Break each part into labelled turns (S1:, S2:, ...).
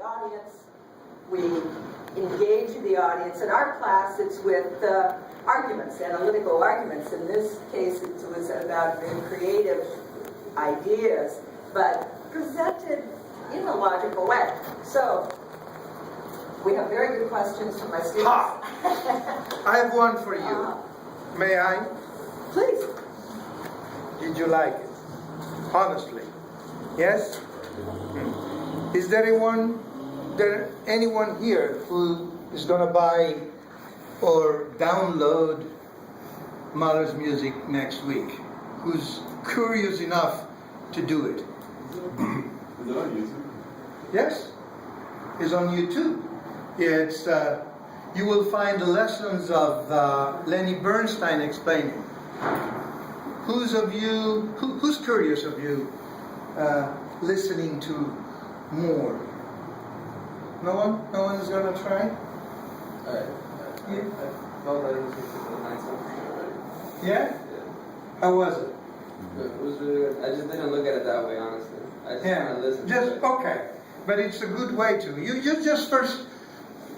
S1: audience. We engage the audience. In our class, it's with arguments, analytical arguments. In this case, it was about very creative ideas, but presented in a logical way. So, we have very good questions from my students.
S2: I have one for you. May I?
S1: Please.
S2: Did you like it? Honestly. Yes? Is there anyone here who is going to buy or download Mahler's music next week? Who's curious enough to do it?
S3: Is it on YouTube?
S2: Yes, it's on YouTube. Yeah, it's you will find the lessons of Lenny Bernstein explaining. Who's curious of you listening to more? No one? No one is gonna try?
S3: Alright. I felt that it was a nice episode already.
S2: Yeah? How was it?
S3: It was really good. I just didn't look at it that way, honestly. I just kind of listened to it.
S2: Okay. But it's a good way to. You just first,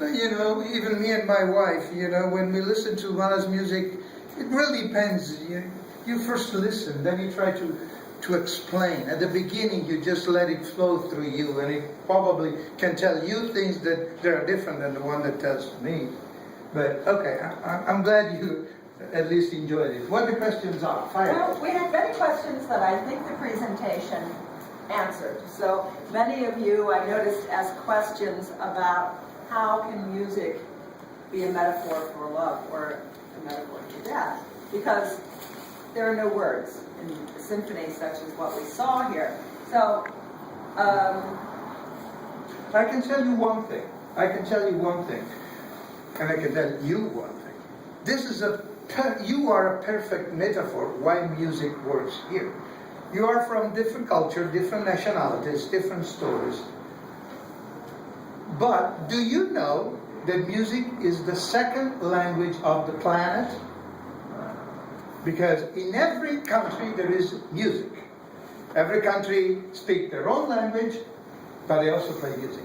S2: even me and my wife, when we listen to Mahler's music, it really depends. You first listen, then you try to explain. At the beginning, you just let it flow through you, and it probably can tell you things that are different than the one that tells me. But, okay, I'm glad you at least enjoyed it. What the questions are? Fire.
S1: Well, we had many questions that I think the presentation answered. So many of you, I noticed, asked questions about how can music be a metaphor for love or a metaphor for death? Because there are no words in a symphony such as what we saw here. So,
S2: I can tell you one thing. And I can tell you one thing. You are a perfect metaphor why music works here. You are from different culture, different nationalities, different stories. But do you know that music is the second language of the planet? Because in every country there is music. Every country speaks their own language, but they also play music.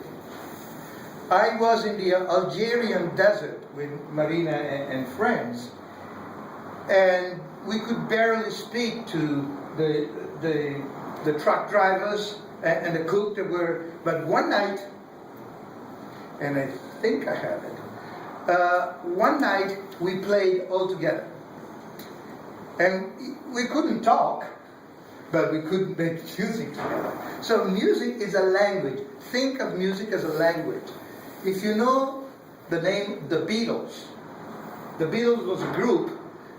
S2: I was in the Algerian desert with Marina and friends, and we could barely speak to the truck drivers and the cook that were. But one night, and I think I have it. One night we played all together, and we couldn't talk, but we could make music together. So music is a language. Think of music as a language. If you know the name The Beatles was a group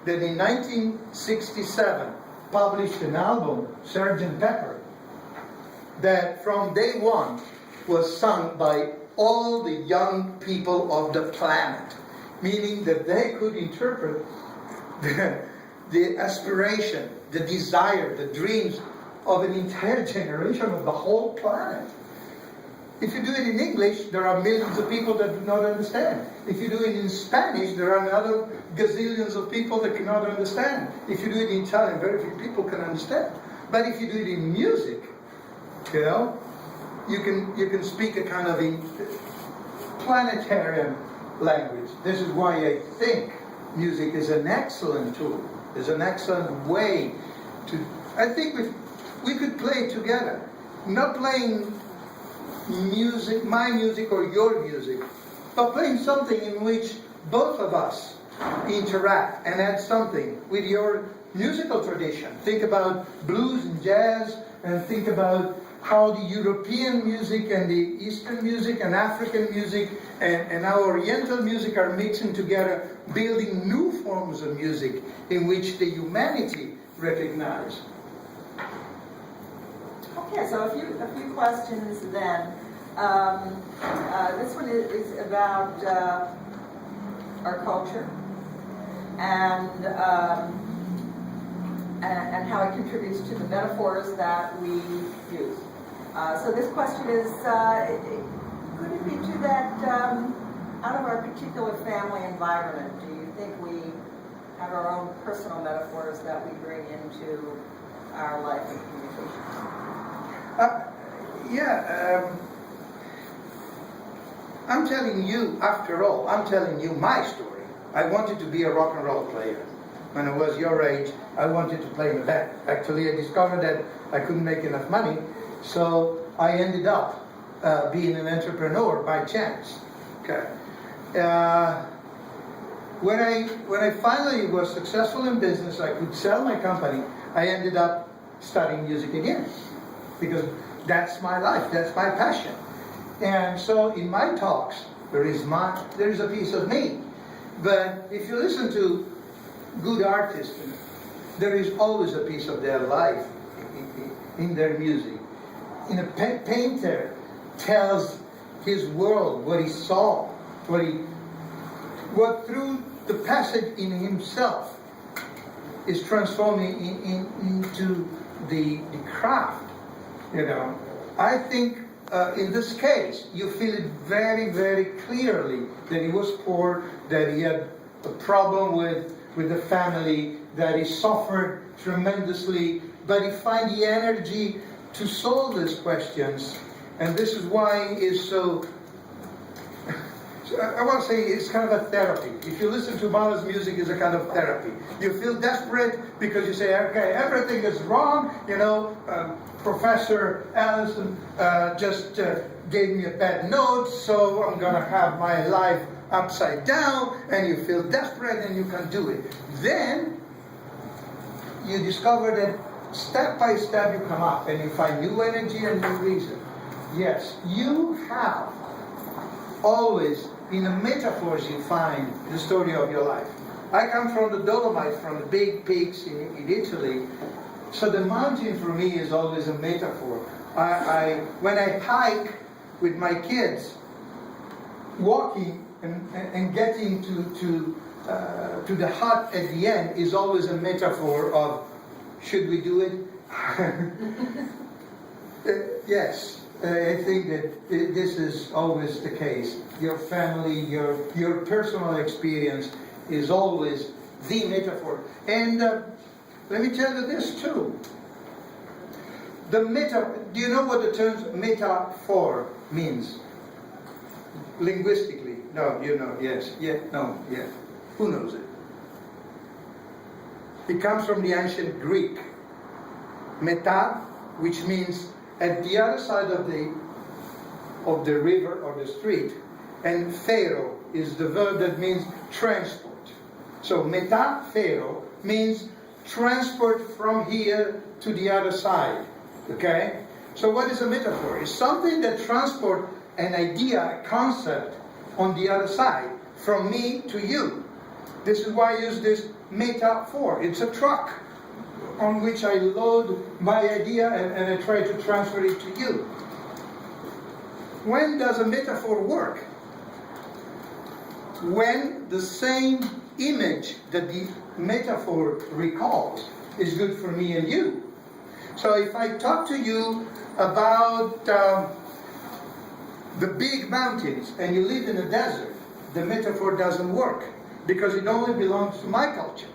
S2: that in 1967 published an album, Sgt. Pepper, that from day one was sung by all the young people of the planet, meaning that they could interpret the aspiration, the desire, the dreams of an entire generation of the whole planet. If you do it in English, there are millions of people that do not understand. If you do it in Spanish, there are another gazillions of people that cannot understand. If you do it in Italian, very few people can understand. But if you do it in music, you can speak a kind of a planetarian language. This is why I think music is an excellent tool, is an excellent way to. I think we could play together, not playing music, my music or your music, but playing something in which both of us interact and add something with your musical tradition. Think about blues and jazz, and think about how the European music and the Eastern music and African music and our Oriental music are mixing together, building new forms of music in which the humanity recognize.
S1: okay, so a few questions then. This one is about our culture and how it contributes to the metaphors that we use. So this question is, could it be to that, out of our particular family environment, do you think we have our own personal metaphors that we bring into our life and communication?
S2: I'm telling you, after all, I'm telling you my story. I wanted to be a rock and roll player. When I was your age, I wanted to play in a band. Actually, I discovered that I couldn't make enough money, so I ended up being an entrepreneur by chance. Okay. When I finally was successful in business, I could sell my company, I ended up studying music again. Because that's my life, that's my passion. And so in my talks, there is a piece of me. But if you listen to good artists, there is always a piece of their life in their music. In a painter tells his world, what he saw, what through the passage in himself is transforming into the craft. You know, I think in this case you feel it very, very clearly that he was poor, that he had a problem with the family, that he suffered tremendously, but he found the energy to solve these questions, and this is why it's so. I want to say it's kind of a therapy. If you listen to Mahler's music, it's a kind of therapy. You feel desperate because you say, okay, everything is wrong. You know, Professor Allison just gave me a bad note, so I'm going to have my life upside down, and you feel desperate and you can do it. Then you discover that step by step you come up and you find new energy and new reason. Yes, you have always, in the metaphors you find the story of your life. I come from the Dolomites, from the big peaks in Italy, so the mountain for me is always a metaphor. When I hike with my kids, walking and getting to the hut at the end is always a metaphor of, should we do it? Yes. I think that this is always the case. Your family, your personal experience is always the metaphor. And let me tell you this too. Do you know what the term metaphor means? Linguistically? No, you know, yes. Yeah, no, yeah. Who knows it? It comes from the ancient Greek. Meta, which means at the other side of the river or the street, and phero is the verb that means transport. So metaphero means transport from here to the other side. Okay? So what is a metaphor? It's something that transports an idea, a concept on the other side, from me to you. This is why I use this metaphor. It's a truck on which I load my idea and I try to transfer it to you. When does a metaphor work? When the same image that the metaphor recalls is good for me and you. So if I talk to you about the big mountains and you live in a desert, the metaphor doesn't work because it only belongs to my culture.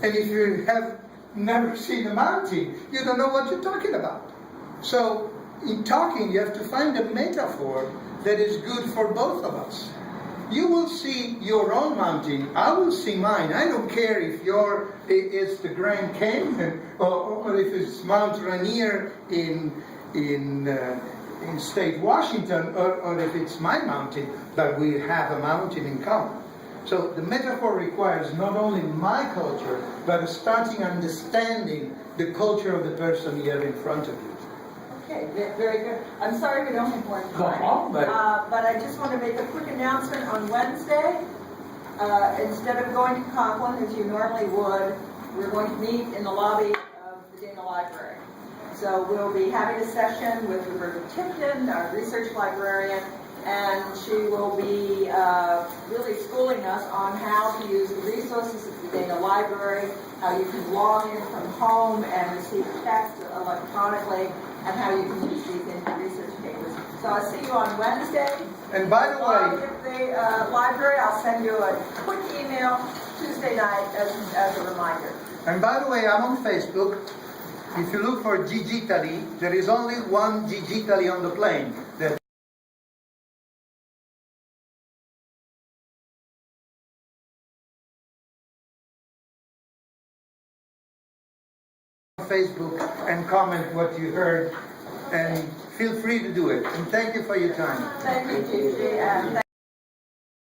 S2: And if you have never seen a mountain, you don't know what you're talking about. So in talking, you have to find a metaphor that is good for both of us. You will see your own mountain, I will see mine. I don't care if it's the Grand Canyon or if it's Mount Rainier in state Washington or if it's my mountain, but we have a mountain in common. So the metaphor requires not only my culture, but starting understanding the culture of the person you have in front of you.
S1: Okay, very good. I'm sorry we don't have more time, but I just want to make a quick announcement on Wednesday. Instead of going to Conklin, as you normally would, we're going to meet in the lobby of the Dana Library. So we'll be having a session with Roberta Tipton, our research librarian, and she will be really schooling us on how to use the resources of the Dana Library, how you can log in from home and receive text electronically, and how you can use these in research papers. So I'll see you on Wednesday.
S2: And by the way,
S1: with the library, I'll send you a quick email Tuesday night as a reminder.
S2: And by the way, I'm on Facebook. If you look for Gigi, there is only one Gigi on the plane. Facebook and comment what you heard, and feel free to do it. And thank you for your time.
S1: Thank you, Gigi, and